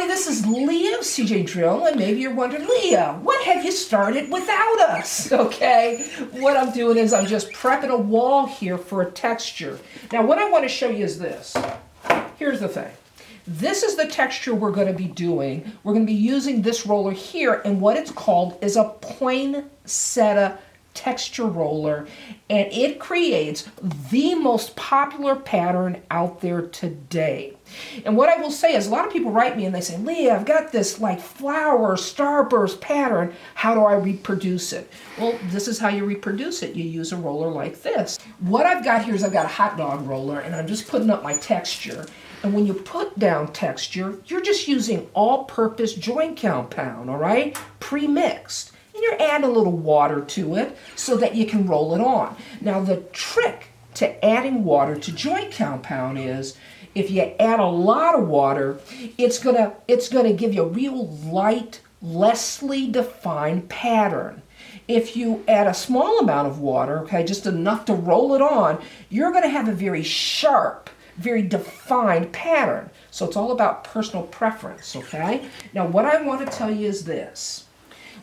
everybody, this is Leah of seejanedrill, and maybe you're wondering, Leah, what have you started without us? Okay, what I'm doing is I'm just prepping a wall here for a texture. Now what I want to show you is this. Here's the thing. This is the texture we're going to be doing. We're going to be using this roller here, and what it's called is a Poinsettia texture roller, and it creates the most popular pattern out there today. And what I will say is a lot of people write me and they say, Leah, I've got this like flower starburst pattern. How do I reproduce it? Well, this is how you reproduce it. You use a roller like this. What I've got here is I've got a hot dog roller, and I'm just putting up my texture. And when you put down texture, you're just using all-purpose joint compound, all right? Pre-mixed. And you're adding a little water to it so that you can roll it on. Now the trick to adding water to joint compound is if you add a lot of water, it's gonna give you a real light, lessly defined pattern. If you add a small amount of water, okay, just enough to roll it on, you're gonna have a very sharp, very defined pattern. So it's all about personal preference, okay? Now what I want to tell you is this.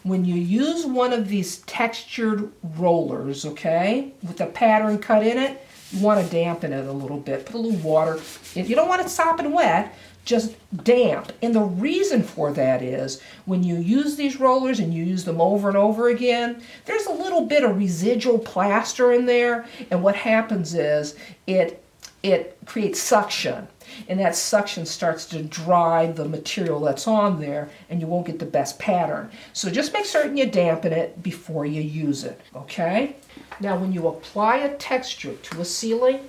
When you use one of these textured rollers, okay, with a pattern cut in it, you want to dampen it a little bit. Put a little water. You don't want it sopping wet, just damp. And the reason for that is when you use these rollers and you use them over and over again, there's a little bit of residual plaster in there, and what happens is it creates suction. And that suction starts to dry the material that's on there, and you won't get the best pattern. So just make certain you dampen it before you use it, okay? Now when you apply a texture to a ceiling,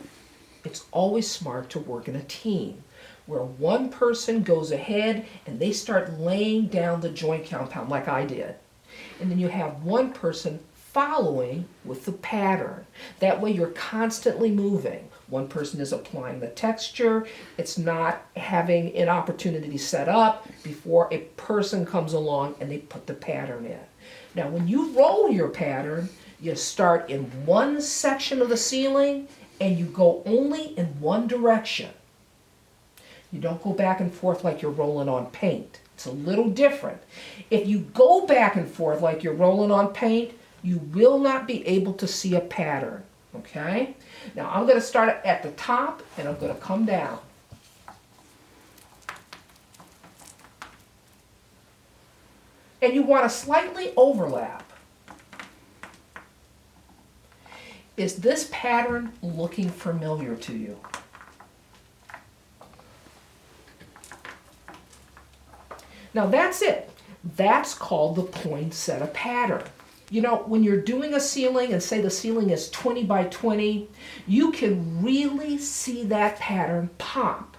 it's always smart to work in a team, where one person goes ahead and they start laying down the joint compound like I did. And then you have one person following with the pattern. That way you're constantly moving. One person is applying the texture. It's not having an opportunity set up before a person comes along and they put the pattern in. Now when you roll your pattern, you start in one section of the ceiling and you go only in one direction. You don't go back and forth like you're rolling on paint. It's a little different. If you go back and forth like you're rolling on paint, you will not be able to see a pattern, okay? Now I'm going to start at the top and I'm going to come down. And you want to slightly overlap. Is this pattern looking familiar to you? Now that's it. That's called the poinsettia pattern. You know, when you're doing a ceiling and say the ceiling is 20 by 20, you can really see that pattern pop.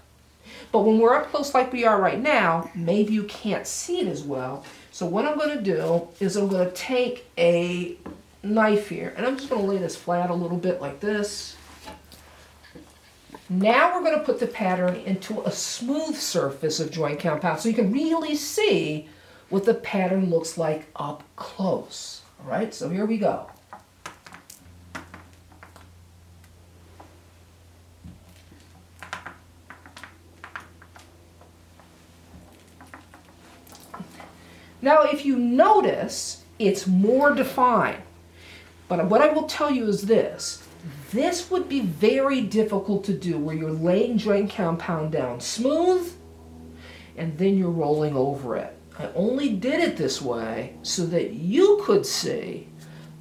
But when we're up close like we are right now, maybe you can't see it as well. So what I'm going to do is I'm going to take a knife here and I'm just going to lay this flat a little bit like this. Now we're going to put the pattern into a smooth surface of joint compound so you can really see what the pattern looks like up close. All right, so here we go. Now, if you notice, it's more defined. But what I will tell you is this. This would be very difficult to do where you're laying joint compound down smooth and then you're rolling over it. I only did it this way so that you could see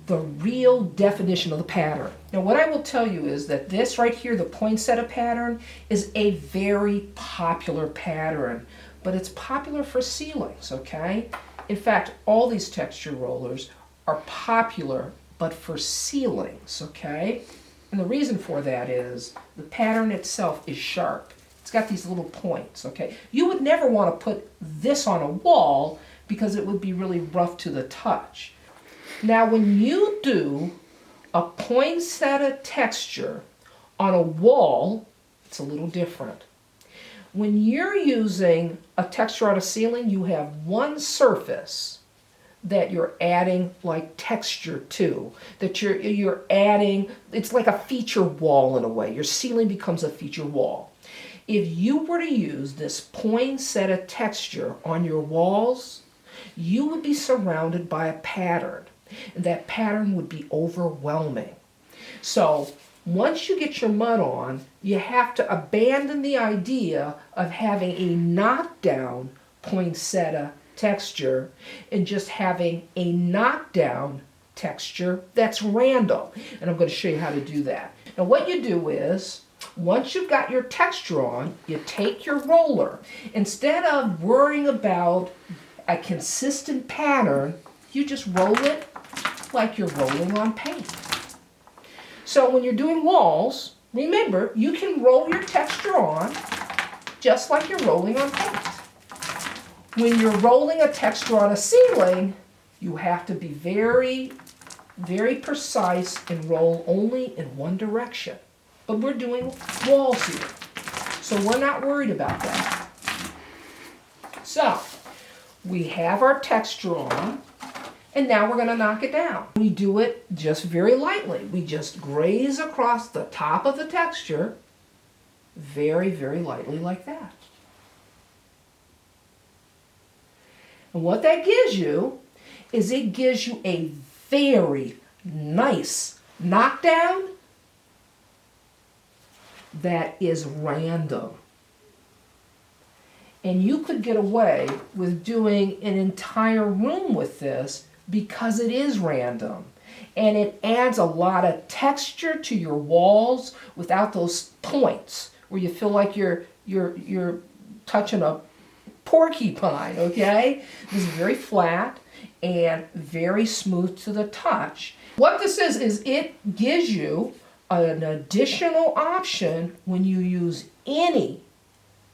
the real definition of the pattern. Now what I will tell you is that this right here, the poinsettia pattern, is a very popular pattern, but it's popular for ceilings, okay? In fact, all these texture rollers are popular, but for ceilings, okay? And the reason for that is the pattern itself is sharp. It's got these little points, okay? You would never want to put this on a wall because it would be really rough to the touch. Now when you do a poinsettia texture on a wall, it's a little different. When you're using a texture on a ceiling, you have one surface that you're adding like texture to, that you're adding, it's like a feature wall in a way. Your ceiling becomes a feature wall. If you were to use this poinsettia texture on your walls, you would be surrounded by a pattern, and that pattern would be overwhelming. So once you get your mud on, you have to abandon the idea of having a knockdown poinsettia texture and just having a knockdown texture that's random. And I'm going to show you how to do that. Now what you do is, once you've got your texture on, you take your roller. Instead of worrying about a consistent pattern, you just roll it like you're rolling on paint. So when you're doing walls, remember, you can roll your texture on just like you're rolling on paint. When you're rolling a texture on a ceiling, you have to be very, very precise and roll only in one direction. But we're doing walls here, so we're not worried about that. So we have our texture on, and now we're going to knock it down. We do it just very lightly. We just graze across the top of the texture very, very lightly like that. And what that gives you is it gives you a very nice knockdown that is random. And you could get away with doing an entire room with this because it is random. And it adds a lot of texture to your walls without those points where you feel like you're touching a porcupine, okay? This is very flat and very smooth to the touch. What this is it gives you an additional option when you use any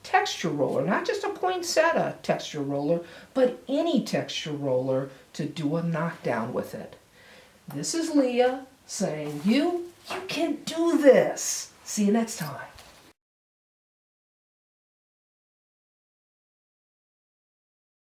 texture roller, not just a poinsettia texture roller, but any texture roller to do a knockdown with it. This is Leah saying, you can do this. See you next time.